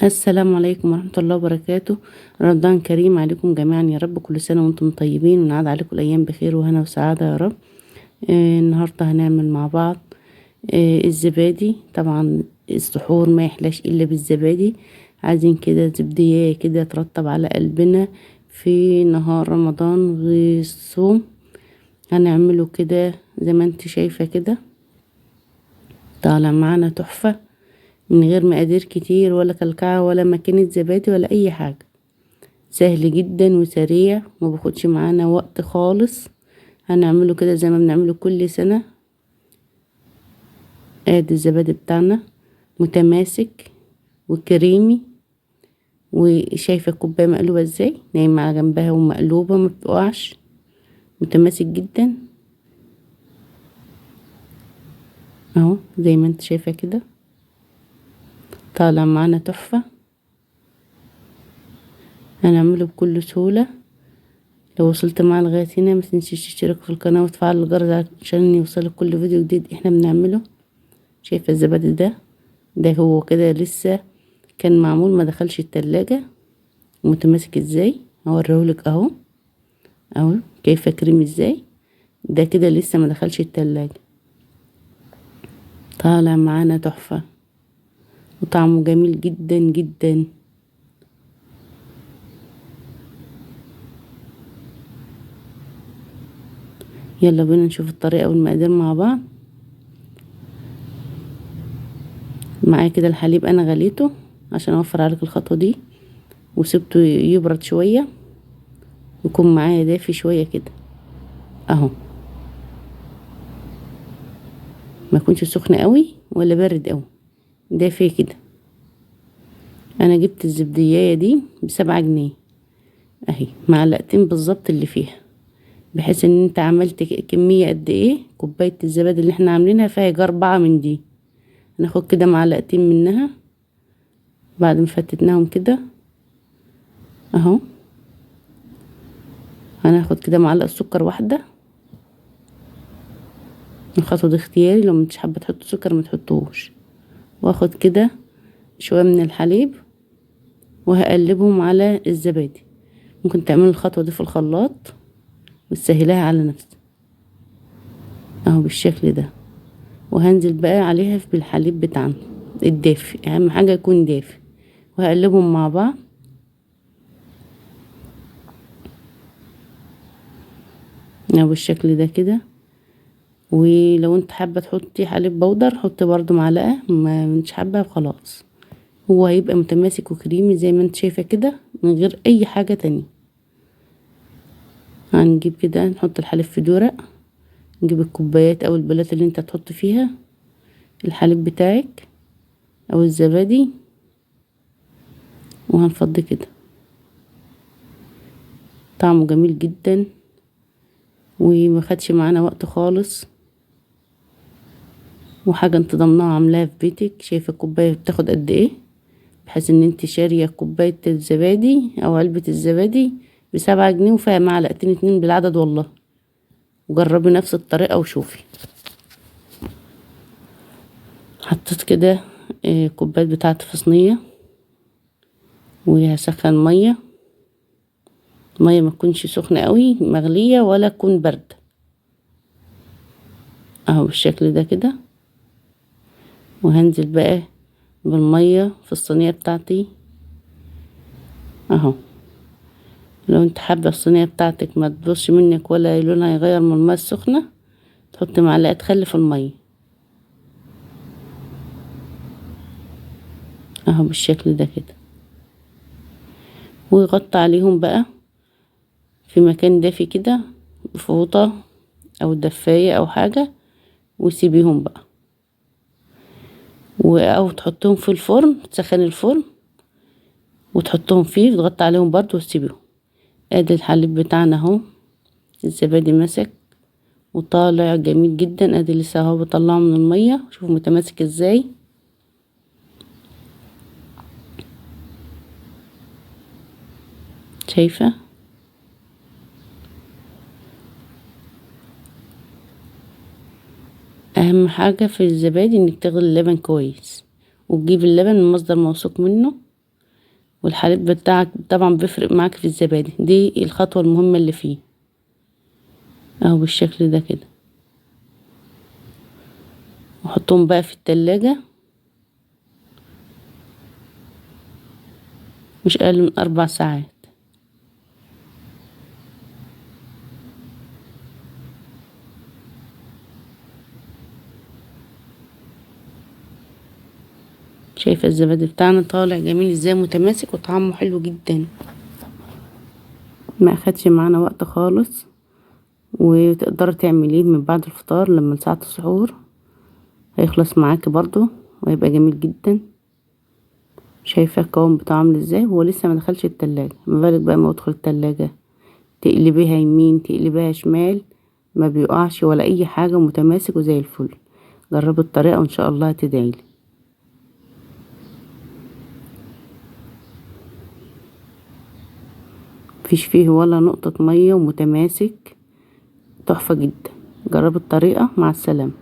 السلام عليكم ورحمة الله وبركاته. رمضان كريم عليكم جميعا يا رب، كل سنة وانتم طيبين ونعاد عليكم الأيام بخير وهنا وسعادة يا رب. النهاردة هنعمل مع بعض الزبادي. طبعا السحور ما يحلاش إلا بالزبادي. عايزين كده زبدية كده ترطب على قلبنا في نهار رمضان والصوم. هنعمله كده زي ما انت شايفة كده، طالع معانا تحفة من غير مقادير كتير ولا كلكعة ولا ماكينة زبادي ولا أي حاجة. سهل جدا وسريع وما بياخدش معانا وقت خالص. هنعمله كده زي ما بنعمله كل سنة. ادي الزبادي بتاعنا متماسك وكريمي، وشايفة الكوباية مقلوبة ازاي، نايمة على جنبها ومقلوبة ما بتقعش، متماسك جدا اهو زي ما انت شايفة كده، طالع معانا تحفة. هنعمله بكل سهولة. لو وصلت معايا لغاية هنا متنسيش تشترك في القناة وتفعل الجرس عشان يوصلك كل فيديو جديد احنا بنعمله. شايفة الزبادي ده هو كده لسه كان معمول ما دخلش التلاجة، متماسك ازاي هوريهولك اهو كيف كريمي ازاي. ده كده لسه ما دخلش التلاجة، طالع معانا تحفة وطعمه جميل جدا جدا. يلا بينا نشوف الطريقة والمقادير مع بعض. معايا كده الحليب انا غليته عشان اوفر عليك الخطوة دي، وسبته يبرد شوية، يكون معايا دافي شوية كده اهو، ما يكونش سخن قوي ولا بارد قوي، دافي كده. انا جبت الزبدية دي ب7 جنيه اهي، معلقتين بالظبط اللي فيها، بحيث ان انت عملت كمية قد ايه كوباية الزبادي اللي احنا عاملينها فيها يجي 4 من دي. هناخد كده معلقتين منها بعد ما فتتناهم كده اهو. هناخد كده معلقة سكر واحدة، الخطوة دي اختياري، لو مش حابة تحط سكر ما تحطوش. واخد كده شوية من الحليب وهقلبهم على الزبادي. ممكن تعملوا الخطوة دي في الخلاط وتسهلها على نفسك اهو بالشكل ده. وهنزل بقى عليها بالحليب بتاعنا الدافي، اهم حاجة يكون دافي، وهقلبهم مع بعض اهو بالشكل ده كده. ولو انت حابة تحطي حليب بودر حطي برضو معلقة، ما مش حابة خلاص. هو هيبقى متماسك وكريمي زي ما انت شايفة كده من غير اي حاجة تانية. هنجيب كده نحط الحليب في دورق، نجيب الكوبايات او البلات اللي انت تحط فيها الحليب بتاعك او الزبادي، وهنفضي كده. طعمه جميل جدا وما خدش معانا وقت خالص، وحاجة انت ضمنها عاملاها في بيتك. شايفة الكوباية بتاخد قد ايه، بحيث ان انت شارية كوباية الزبادي او علبة الزبادي ب7 جنيه وفيها معلقتين 2 بالعدد والله. وجربي نفس الطريقة وشوفي. حطيت كده كوباية بتاعتي في صينية، وهسخن مية ما تكونش سخنة قوي مغلية ولا تكون باردة اهو بالشكل ده كده. وهنزل بقى بالمية في الصينية بتاعتي اهو. لو انت حابة الصينية بتاعتك ما تبصش منك ولا لونها يغير من المية السخنة، تحط معلقة خل في المية اهو بالشكل ده كده. ويغطي عليهم بقى في مكان دافي كده بفوطة او دفاية او حاجة، وسيبيهم بقى او تحطهم في الفرن، تسخني الفرن وتحطهم فيه وتغطي عليهم برضو وتسيبيهم. ادي الحليب بتاعنا اهو، الزبادي مسك وطالع جميل جدا. ادي لسه اهو بطلعه من المية، شوفوا متماسك ازاي. شايفة اهم حاجة في الزبادي انك تغلي اللبن كويس، وتجيب اللبن من مصدر موثوق منه والحليب بتاعك طبعا بيفرق معاك في الزبادي، دي الخطوة المهمة اللي فيه. اهو بالشكل ده كده، وحطهم بقى في التلاجة مش اقل من 4 ساعات. شايفة الزبادي بتاعنا طالع جميل ازاي، متماسك وطعمه حلو جدا، ما اخدش معانا وقت خالص. وتقدري تعمليه من بعد الفطار لما ساعة السحور هيخلص معاكي برضو، وهيبقى جميل جدا. شايفة القوام بتاعه عامل ازاي، هو لسه ما دخلش التلاجة، ما بالك بقى ما يدخل التلاجة. تقلبيها يمين تقلبيها شمال، ما بيقعش ولا اي حاجة، متماسك وزي الفل. جربي الطريقة وان شاء الله هتدعيلي. مفيش فيه ولا نقطة مية، ومتماسك تحفة جدا. جربي الطريقة، مع السلامة.